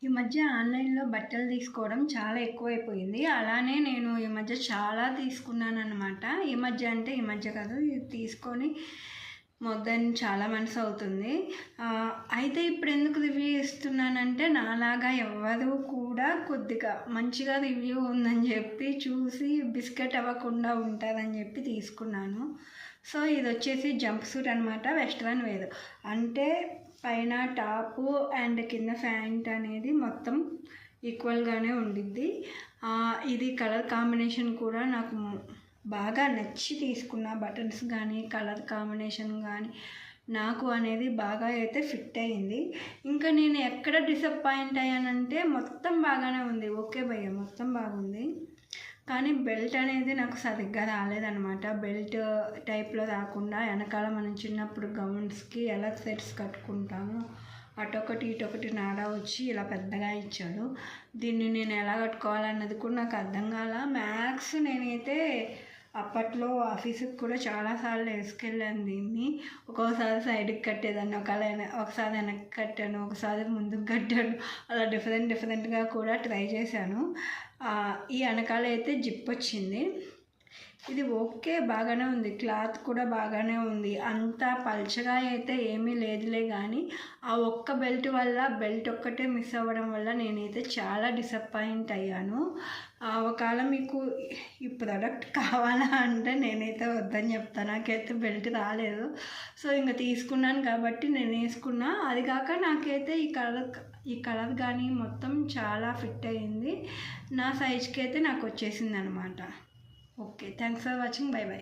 ఈ మధ్య ఆన్‌లైన్‌లో బట్టలు తీసుకోవడం చాలా ఎక్కువైపోయింది. అలానే నేను ఈ మధ్య చాలా తీసుకున్నాననమాట. ఈ మధ్య అంటే ఈ మధ్య కాదు. ఇది తీసుకొని మోర్ దెన్ చాలా మంత్స్ అవుతుంది. అయితే ఇప్పుడెందుకు రివ్యూ ఇస్తున్నానంటే, నాలాగా ఎవ్వరు కూడా కొద్దిగా మంచిగా రివ్యూ ఉందని చెప్పి చూసి బిస్కెట్ అవ్వకుండా ఉంటుందని చెప్పి తీసుకున్నాను. సో ఇదొచ్చేసి జంప్ సూట్ అనమాట. Western wear. అంటే పైన టాపు అండ్ కింద ప్యాంట్ అనేది మొత్తం ఈక్వల్గానే ఉండిద్ది. ఇది కలర్ కాంబినేషన్ కూడా నాకు బాగా నచ్చి తీసుకున్న. బటన్స్ కానీ కలర్ కాంబినేషన్ కానీ నాకు అనేది బాగా అయితే ఫిట్ అయ్యింది. ఇంకా నేను ఎక్కడ డిసప్పాయింట్ అయ్యానంటే, మొత్తం బాగానే ఉంది, ఓకే భయ్య మొత్తం బాగుంది, కానీ బెల్ట్ అనేది నాకు సరిగ్గా రాలేదనమాట. బెల్ట్ టైప్లో రాకుండా వెనకాల మనం చిన్నప్పుడు గౌన్స్కి ఎలా సెట్స్ కట్టుకుంటామో అటొకటి ఇటొకటి నాడా వచ్చి ఇలా పెద్దగా ఇచ్చాడు. దీన్ని నేను ఎలా కట్టుకోవాలన్నది కూడా నాకు అర్థం కాల. మ్యాక్స్ నేనైతే అప్పట్లో ఆఫీస్కి కూడా చాలాసార్లు వేసుకెళ్ళాను దీన్ని. ఒక్కోసారి సైడ్కి కట్టేదాన్ని, ఒకసారి వెనక్కి కట్టాను, ఒకసారి ముందుకు కట్టాను. అలా డిఫరెంట్గా కూడా ట్రై చేశాను. ఈ వెనకాల అయితే జిప్ వచ్చింది. ఇది ఓకే బాగానే ఉంది, క్లాత్ కూడా బాగానే ఉంది. అంత పల్చగా అయితే ఏమీ లేదులే, కానీ ఆ ఒక్క బెల్ట్ వల్ల, బెల్ట్ ఒక్కటే మిస్ అవ్వడం వల్ల నేనైతే చాలా డిసప్పాయింట్ అయ్యాను. ఒకవేళ మీకు ఈ ప్రోడక్ట్ కావాలా అంటే నేనైతే వద్దని చెప్తాను. నాకైతే బెల్ట్ రాలేదు. సో ఇంకా తీసుకున్నాను కాబట్టి నేను వేసుకున్నా. అది కాక నాకైతే ఈ కలర్ కానీ మొత్తం చాలా ఫిట్ అయ్యింది. నా సైజ్కి అయితే నాకు వచ్చేసింది అనమాట. Okay, thanks for watching. By by.